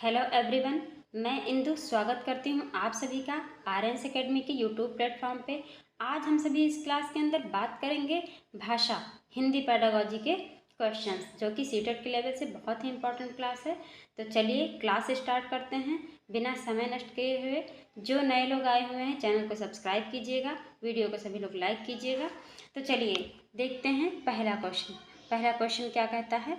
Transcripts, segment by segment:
Hello everyone, मैं इंदु स्वागत करती हूँ आप सभी का आर्यन्स एकेडमी के यूट्यूब प्लेटफॉर्म पे। आज हम सभी इस क्लास के अंदर बात करेंगे भाषा हिंदी पेडागोजी के क्वेश्चंस, जो कि सीटेट के लेवल से बहुत ही इंपॉर्टेंट क्लास है। तो चलिए क्लास स्टार्ट करते हैं बिना समय नष्ट किए हुए। जो नए लोग आए हुए हैं चैनल को सब्सक्राइब कीजिएगा, वीडियो को सभी लोग लाइक कीजिएगा। तो चलिए देखते हैं पहला क्वेश्चन क्या कहता है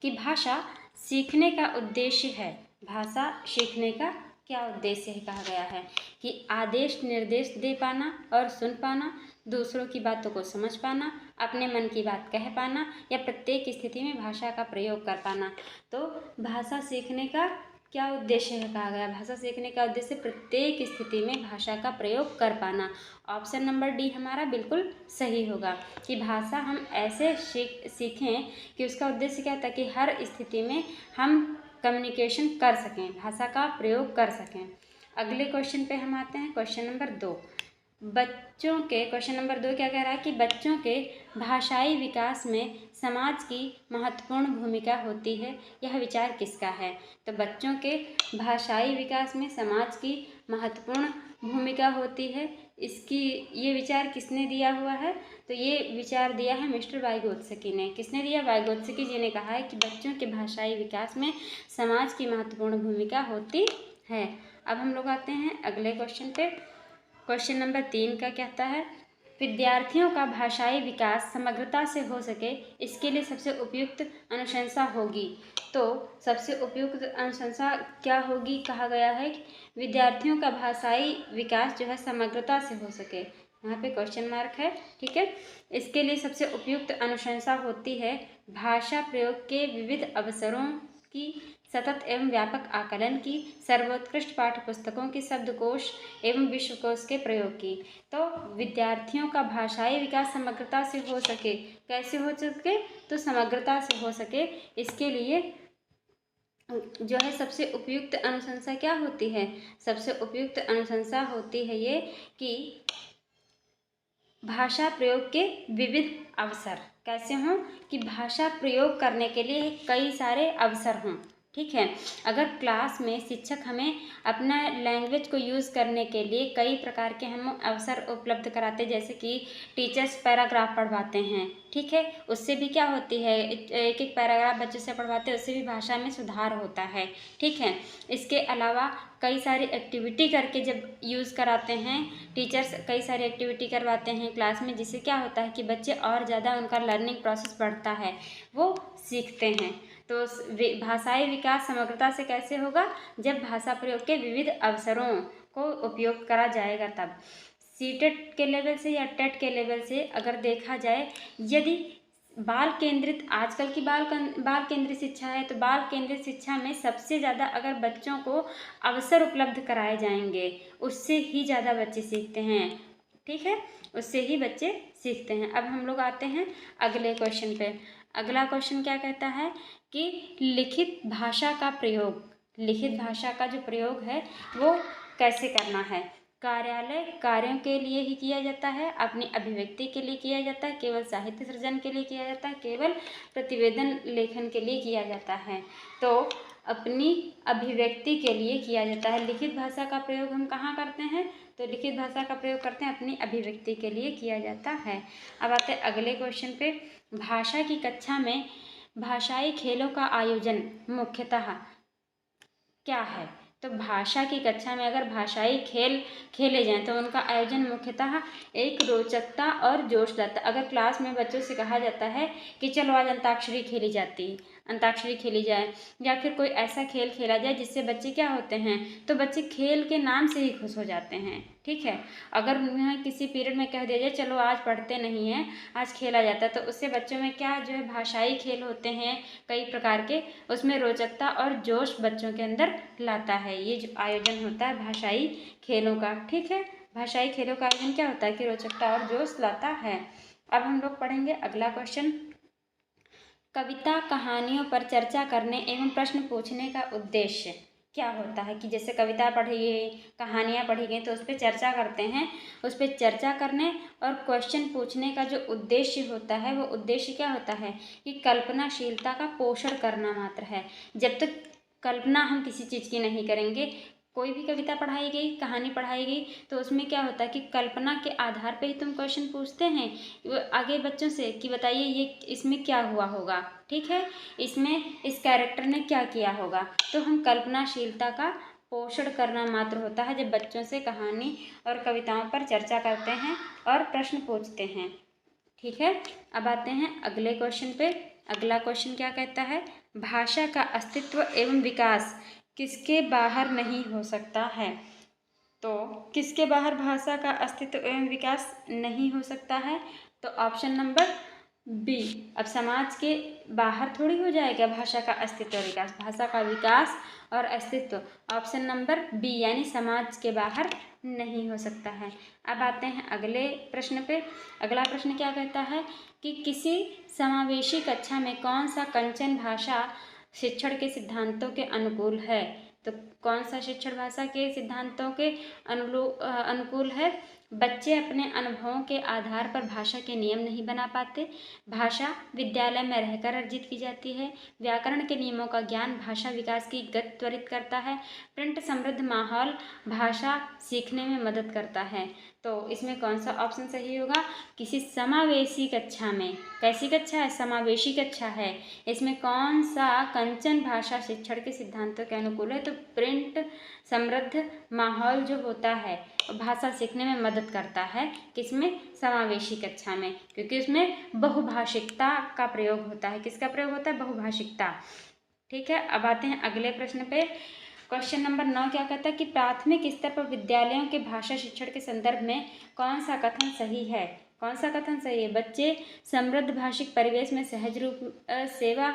कि भाषा सीखने का उद्देश्य है। भाषा सीखने का क्या उद्देश्य है कहा गया है कि आदेश निर्देश दे पाना और सुन पाना, दूसरों की बातों को समझ पाना, अपने मन की बात कह पाना या प्रत्येक स्थिति में भाषा का प्रयोग कर पाना। तो भाषा सीखने का क्या उद्देश्य है कहा गया, भाषा सीखने का उद्देश्य प्रत्येक स्थिति में भाषा का प्रयोग कर पाना। ऑप्शन नंबर डी हमारा बिल्कुल सही होगा कि भाषा हम ऐसे सीखें कि उसका उद्देश्य क्या था कि हर स्थिति में हम कम्युनिकेशन कर सकें, भाषा का प्रयोग कर सकें। अगले क्वेश्चन पे हम आते हैं, क्वेश्चन नंबर 2। क्वेश्चन नंबर 2 क्या कह रहा है कि बच्चों के भाषाई विकास में समाज की महत्वपूर्ण भूमिका होती है, यह विचार किसका है। तो बच्चों के भाषाई विकास में समाज की महत्वपूर्ण भूमिका होती है, इसकी ये विचार किसने दिया हुआ है। तो ये विचार दिया है मिस्टर वाइगोत्स्की ने। किसने दिया? वाइगोत्स्की जी ने कहा है कि बच्चों के भाषाई विकास में समाज की महत्वपूर्ण भूमिका होती है। अब हम लोग आते हैं अगले क्वेश्चन पे। क्वेश्चन नंबर 3 का कहता है विद्यार्थियों का भाषाई विकास समग्रता से हो सके, इसके लिए सबसे उपयुक्त अनुशंसा होगी। तो सबसे उपयुक्त अनुशंसा क्या होगी कहा गया है कि विद्यार्थियों का भाषाई विकास जो है समग्रता से हो सके। यहाँ पे क्वेश्चन मार्क है, ठीक है। इसके लिए सबसे उपयुक्त अनुशंसा होती है भाषा प्रयोग के विविध अवसरों की सतत एवं व्यापक आकलन की, सर्वोत्कृष्ट पाठ्य पुस्तकों के शब्दकोश एवं विश्वकोश के प्रयोग की। तो विद्यार्थियों का भाषाई विकास समग्रता से हो सके, कैसे हो सके? तो समग्रता से हो सके, इसके लिए जो है सबसे उपयुक्त अनुशंसा क्या होती है? सबसे उपयुक्त अनुशंसा होती है ये कि भाषा प्रयोग के विविध अवसर कैसे हों कि भाषा प्रयोग करने के लिए कई सारे अवसर हों, ठीक है। अगर क्लास में शिक्षक हमें अपना लैंग्वेज को यूज़ करने के लिए कई प्रकार के हम अवसर उपलब्ध कराते, जैसे कि टीचर्स पैराग्राफ पढ़वाते हैं, ठीक है, उससे भी क्या होती है, एक एक पैराग्राफ बच्चों से पढ़वाते हैं, उससे भी भाषा में सुधार होता है, ठीक है। इसके अलावा कई सारी एक्टिविटी करके जब यूज़ कराते हैं टीचर्स, कई सारी एक्टिविटी करवाते हैं क्लास में, जिससे क्या होता है कि बच्चे और ज़्यादा उनका लर्निंग प्रोसेस बढ़ता है, वो सीखते हैं। तो भाषाई विकास समग्रता से कैसे होगा? जब भाषा प्रयोग के विविध अवसरों को उपयोग करा जाएगा तब। सीटेट के लेवल से या टेट के लेवल से अगर देखा जाए, यदि बाल केंद्रित आजकल की बाल केंद्रित शिक्षा है, तो बाल केंद्रित शिक्षा में सबसे ज़्यादा अगर बच्चों को अवसर उपलब्ध कराए जाएंगे, उससे ही ज़्यादा बच्चे सीखते हैं, ठीक है, उससे ही बच्चे सीखते हैं। अब हम लोग आते हैं अगले क्वेश्चन पे। अगला क्वेश्चन क्या कहता है कि लिखित भाषा का प्रयोग, लिखित भाषा का जो प्रयोग है वो कैसे करना है। कार्यालय कार्यों के लिए ही किया जाता है, अपनी अभिव्यक्ति के लिए किया जाता है, केवल साहित्य सृजन के लिए किया जाता है, केवल प्रतिवेदन लेखन के लिए किया जाता है। तो अपनी अभिव्यक्ति के लिए किया जाता है। लिखित भाषा का प्रयोग हम कहाँ करते हैं? तो लिखित भाषा का प्रयोग करते हैं अपनी अभिव्यक्ति के लिए किया जाता है। अब आते हैं अगले क्वेश्चन पे। भाषा की कक्षा में भाषाई खेलों का आयोजन मुख्यतः क्या है। तो भाषा की कक्षा में अगर भाषाई खेल खेले जाएं तो उनका आयोजन मुख्यतः एक रोचकता और जोश लाता। अगर क्लास में बच्चों से कहा जाता है कि चलो आज अंताक्षरी खेली जाए, या फिर कोई ऐसा खेल खेला जाए जिससे बच्चे क्या होते हैं, तो बच्चे खेल के नाम से ही खुश हो जाते हैं, ठीक है। अगर उन्हें किसी पीरियड में कह दिया जाए चलो आज पढ़ते नहीं हैं, आज खेला जाता है, तो उससे बच्चों में क्या जो है भाषाई खेल होते हैं कई प्रकार के, उसमें रोचकता और जोश बच्चों के अंदर लाता है। ये जो आयोजन होता है भाषाई खेलों का, ठीक है, भाषाई खेलों का आयोजन क्या होता है कि रोचकता और जोश लाता है। अब हम लोग पढ़ेंगे अगला क्वेश्चन। कविता कहानियों पर चर्चा करने एवं प्रश्न पूछने का उद्देश्य क्या होता है। कि जैसे कविता पढ़ी गई, कहानियाँ पढ़ी गई, तो उस पर चर्चा करते हैं, उस पर चर्चा करने और क्वेश्चन पूछने का जो उद्देश्य होता है वो उद्देश्य क्या होता है कि कल्पनाशीलता का पोषण करना मात्र है। जब तक कल्पना हम किसी चीज़ की नहीं करेंगे। कोई भी कविता पढ़ाई गई, कहानी पढ़ाई गई, तो उसमें क्या होता है कि कल्पना के आधार पे ही तुम क्वेश्चन पूछते हैं आगे बच्चों से कि बताइए ये इसमें क्या हुआ होगा, ठीक है, इसमें इस कैरेक्टर ने क्या किया होगा। तो हम कल्पनाशीलता का पोषण करना मात्र होता है जब बच्चों से कहानी और कविताओं पर चर्चा करते हैं और प्रश्न पूछते हैं, ठीक है। अब आते हैं अगले क्वेश्चन पे। अगला क्वेश्चन क्या कहता है, भाषा का अस्तित्व एवं विकास किसके बाहर नहीं हो सकता है। तो किसके बाहर भाषा का अस्तित्व एवं विकास नहीं हो सकता है, तो ऑप्शन नंबर बी। अब समाज के बाहर थोड़ी हो जाएगा भाषा का अस्तित्व और विकास, भाषा का विकास और अस्तित्व ऑप्शन नंबर बी यानी समाज के बाहर नहीं हो सकता है। अब आते हैं अगले प्रश्न पे। अगला प्रश्न क्या कहता है कि किसी समावेशी कक्षा में कौन सा कंचन भाषा शिक्षण के सिद्धांतों के अनुकूल है। तो कौन सा शिक्षण भाषा के सिद्धांतों के अनुकूल है। बच्चे अपने अनुभवों के आधार पर भाषा के नियम नहीं बना पाते। भाषा विद्यालय में रहकर अर्जित की जाती है। व्याकरण के नियमों का ज्ञान भाषा विकास की गति त्वरित करता है। प्रिंट समृद्ध माहौल भाषा सीखने में मदद करता है। तो इसमें कौन सा ऑप्शन सही होगा, किसी समावेशी कक्षा में, कैसी कक्षा है, समावेशी कक्षा है, इसमें कौन सा कंचन भाषा शिक्षण के सिद्धांतों के अनुकूल है। तो प्रिंट समृद्ध माहौल जो होता है भाषा सीखने में मदद करता है, किसमें, समावेशी कक्षा में, क्योंकि उसमें बहुभाषिकता का प्रयोग होता है। किसका प्रयोग होता है, बहुभाषिकता, ठीक है। अब आते हैं अगले प्रश्न पे। क्वेश्चन नंबर 9 क्या कहता है कि प्राथमिक स्तर पर विद्यालयों के भाषा शिक्षण के संदर्भ में कौन सा कथन सही है। कौन सा कथन सही है, बच्चे समृद्ध भाषिक परिवेश में सहज रूप सेवा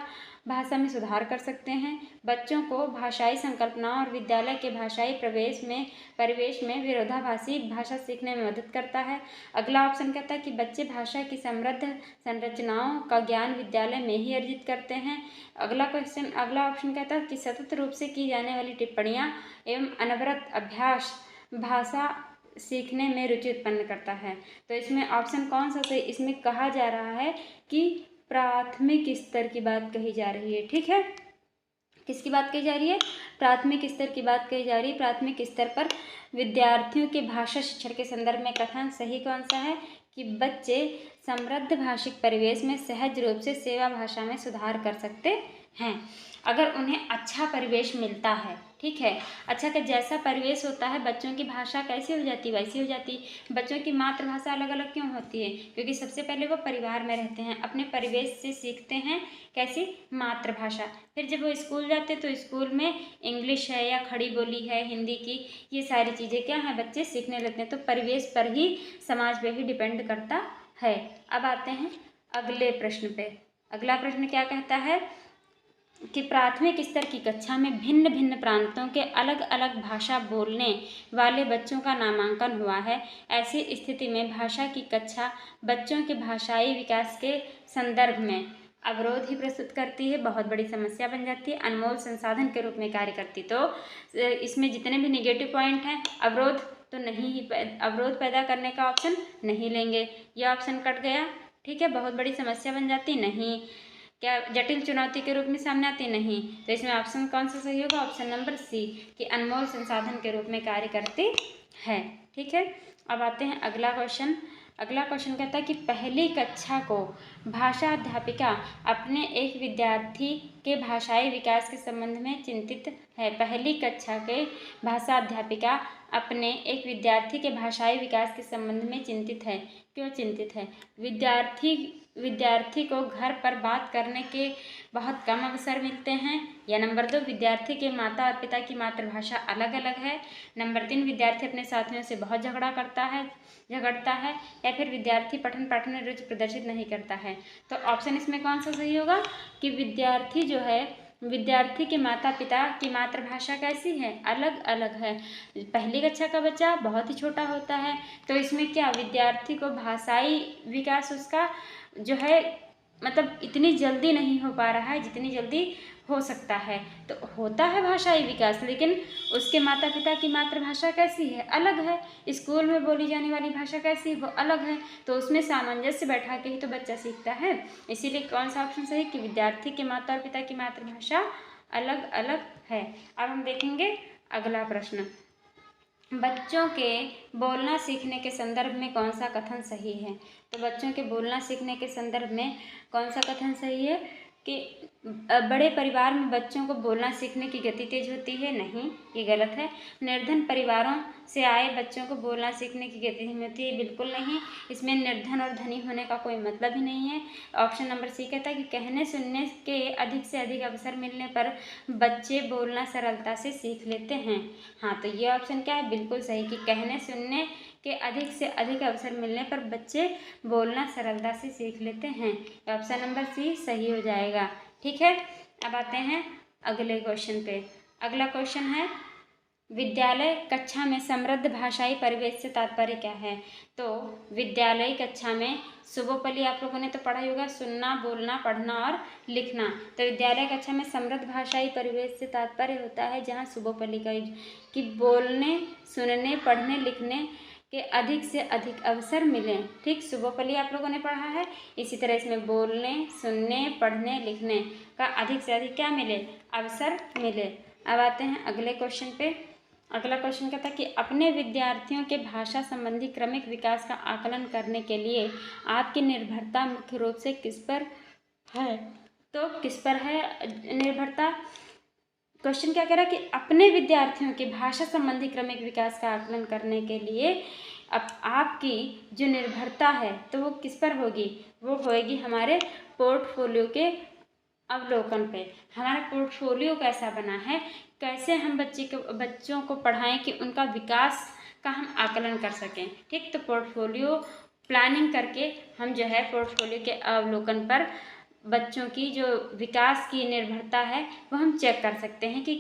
भाषा में सुधार कर सकते हैं। बच्चों को भाषाई संकल्पनाओं और विद्यालय के भाषाई परिवेश में विरोधाभासी भाषा सीखने में मदद करता है। अगला ऑप्शन कहता है कि बच्चे भाषा की समृद्ध संरचनाओं का ज्ञान विद्यालय में ही अर्जित करते हैं। अगला ऑप्शन कहता है कि सतत रूप से की जाने वाली टिप्पणियाँ एवं अनवरत अभ्यास भाषा सीखने में रुचि उत्पन्न करता है। तो इसमें ऑप्शन कौन सा सही, इसमें कहा जा रहा है कि प्राथमिक स्तर की बात कही जा रही है, ठीक है। किसकी बात कही जा रही है, प्राथमिक स्तर की बात कही जा रही है। प्राथमिक स्तर पर विद्यार्थियों के भाषा शिक्षण के संदर्भ में कथन सही कौन सा है कि बच्चे समृद्ध भाषिक परिवेश में सहज रूप से सेवा भाषा में सुधार कर सकते हैं अगर उन्हें अच्छा परिवेश मिलता है, ठीक है। अच्छा का जैसा परिवेश होता है बच्चों की भाषा कैसी हो जाती है, वैसी हो जाती है। बच्चों की मातृभाषा अलग अलग क्यों होती है, क्योंकि सबसे पहले वो परिवार में रहते हैं, अपने परिवेश से सीखते हैं कैसी, मातृभाषा। फिर जब वो स्कूल जाते हैं तो स्कूल में इंग्लिश है या खड़ी बोली है हिंदी की, ये सारी चीज़ें क्या हैं बच्चे सीखने लगते हैं। तो परिवेश पर ही, समाज पर ही डिपेंड करता है। अब आते हैं अगले प्रश्न पे। अगला प्रश्न क्या कहता है कि प्राथमिक स्तर की कक्षा में भिन्न भिन्न प्रांतों के अलग अलग भाषा बोलने वाले बच्चों का नामांकन हुआ है। ऐसी स्थिति में भाषा की कक्षा बच्चों के भाषाई विकास के संदर्भ में अवरोध ही प्रस्तुत करती है, बहुत बड़ी समस्या बन जाती है, अनमोल संसाधन के रूप में कार्य करती। तो इसमें जितने भी निगेटिव पॉइंट हैं, अवरोध तो नहीं ही, अवरोध पैदा करने का ऑप्शन नहीं लेंगे, यह ऑप्शन कट गया, ठीक है। बहुत बड़ी समस्या बन जाती, नहीं। क्या जटिल चुनौती के रूप में सामने आती, नहीं। तो इसमें ऑप्शन कौन सा सही होगा, ऑप्शन नंबर सी कि अनमोल संसाधन के रूप में कार्य करती है, ठीक है। अब आते हैं अगला क्वेश्चन। अगला क्वेश्चन कहता है कि पहली कक्षा को भाषा अध्यापिका अपने एक विद्यार्थी के भाषाई विकास के संबंध में चिंतित है। पहली कक्षा के भाषा अध्यापिका अपने एक विद्यार्थी के भाषाई विकास के संबंध में चिंतित है। क्यों चिंतित है, विद्यार्थी को घर पर बात करने के बहुत कम अवसर मिलते हैं, या नंबर 2 विद्यार्थी के माता और पिता की मातृभाषा अलग अलग है, नंबर 3 विद्यार्थी अपने साथियों से बहुत झगड़ता है, या फिर विद्यार्थी पठन पाठन में रुचि प्रदर्शित नहीं करता है। तो ऑप्शन इसमें कौन सा सही होगा कि विद्यार्थी जो है, विद्यार्थी के माता पिता की मातृभाषा कैसी है, अलग अलग है। पहली कक्षा का बच्चा बहुत ही छोटा होता है, तो इसमें क्या विद्यार्थी को भाषाई विकास उसका जो है मतलब इतनी जल्दी नहीं हो पा रहा है जितनी जल्दी हो सकता है। तो होता है भाषाई विकास, लेकिन उसके माता पिता की मातृभाषा कैसी है, अलग है। स्कूल में बोली जाने वाली भाषा कैसी है, वो अलग है। तो उसमें सामंजस्य बैठा के ही तो बच्चा सीखता है। इसीलिए कौन सा ऑप्शन सही कि विद्यार्थी के माता और पिता की मातृभाषा अलग अलग है। अब हम देखेंगे अगला प्रश्न। बच्चों के बोलना सीखने के संदर्भ में कौन सा कथन सही है? तो बच्चों के बोलना सीखने के संदर्भ में कौन सा कथन सही है कि बड़े परिवार में बच्चों को बोलना सीखने की गति तेज होती है? नहीं, ये गलत है। निर्धन परिवारों से आए बच्चों को बोलना सीखने की गति धीमी होती है? बिल्कुल नहीं, इसमें निर्धन और धनी होने का कोई मतलब ही नहीं है। ऑप्शन नंबर सी कहता है कि कहने सुनने के अधिक से अधिक अवसर मिलने पर बच्चे बोलना सरलता से सीख लेते हैं। हाँ, तो ये ऑप्शन क्या है? बिल्कुल सही कि कहने सुनने के अधिक से अधिक अवसर मिलने पर बच्चे बोलना सरलता से सीख लेते हैं। ऑप्शन नंबर सी सही हो जाएगा। ठीक है, अब आते हैं अगले क्वेश्चन पे। अगला क्वेश्चन है, विद्यालय कक्षा में समृद्ध भाषाई परिवेश से तात्पर्य क्या है? तो विद्यालय कक्षा में सर्वोपरि आप लोगों ने तो पढ़ा ही होगा, सुनना, बोलना, पढ़ना और लिखना। तो विद्यालय कक्षा में समृद्ध भाषाई परिवेश से तात्पर्य होता है जहाँ सर्वोपरि का कि बोलने, सुनने, पढ़ने, लिखने के अधिक से अधिक अवसर मिलें। ठीक, सर्वोपरि आप लोगों ने पढ़ा है। इसी तरह इसमें बोलने, सुनने, पढ़ने, लिखने का अधिक से अधिक क्या मिले? अवसर मिले। अब आते हैं अगले क्वेश्चन पे। अगला क्वेश्चन कहता है कि अपने विद्यार्थियों के भाषा संबंधी क्रमिक विकास का आकलन करने के लिए आपकी निर्भरता मुख्य रूप से किस पर है? तो किस पर है निर्भरता? क्वेश्चन क्या कह रहा है कि अपने विद्यार्थियों के भाषा संबंधी क्रमिक विकास का आकलन करने के लिए अब आपकी जो निर्भरता है तो वो किस पर होगी? वो होएगी हमारे पोर्टफोलियो के अवलोकन पे। हमारा पोर्टफोलियो कैसा बना है, कैसे हम बच्चों को पढ़ाएं कि उनका विकास का हम आकलन कर सकें। ठीक, तो पोर्टफोलियो प्लानिंग करके हम जो है पोर्टफोलियो के अवलोकन पर बच्चों की जो विकास की निर्भरता है वो हम चेक कर सकते हैं कि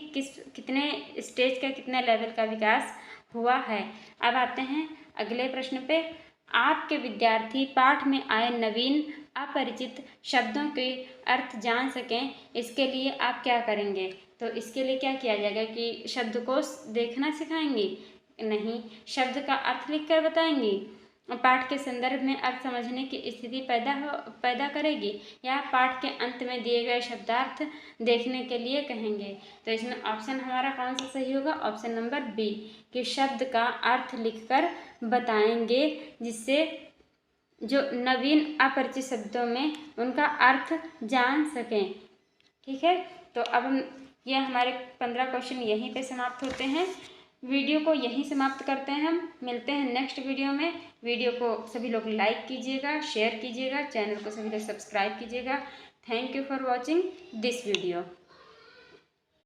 कितने स्टेज का, कितने लेवल का विकास हुआ है। अब आते हैं अगले प्रश्न पे। आपके विद्यार्थी पाठ में आए नवीन अपरिचित शब्दों के अर्थ जान सकें, इसके लिए आप क्या करेंगे? तो इसके लिए क्या किया जाएगा कि शब्दकोश देखना सिखाएंगे? नहीं, शब्द का अर्थ लिखकर बताएंगे। पाठ के संदर्भ में अर्थ समझने की स्थिति पैदा करेगी, या पाठ के अंत में दिए गए शब्दार्थ देखने के लिए कहेंगे? तो इसमें ऑप्शन हमारा कौन सा सही होगा? ऑप्शन नंबर बी कि शब्द का अर्थ लिखकर बताएंगे, जिससे जो नवीन अपरिचित शब्दों में उनका अर्थ जान सकें। ठीक है, तो अब हम ये हमारे 15 क्वेश्चन यहीं पे समाप्त होते हैं। वीडियो को यहीं समाप्त करते हैं। हम मिलते हैं नेक्स्ट वीडियो में। वीडियो को सभी लोग लाइक कीजिएगा, शेयर कीजिएगा, चैनल को सभी लोग सब्सक्राइब कीजिएगा। Thank you for watching this video.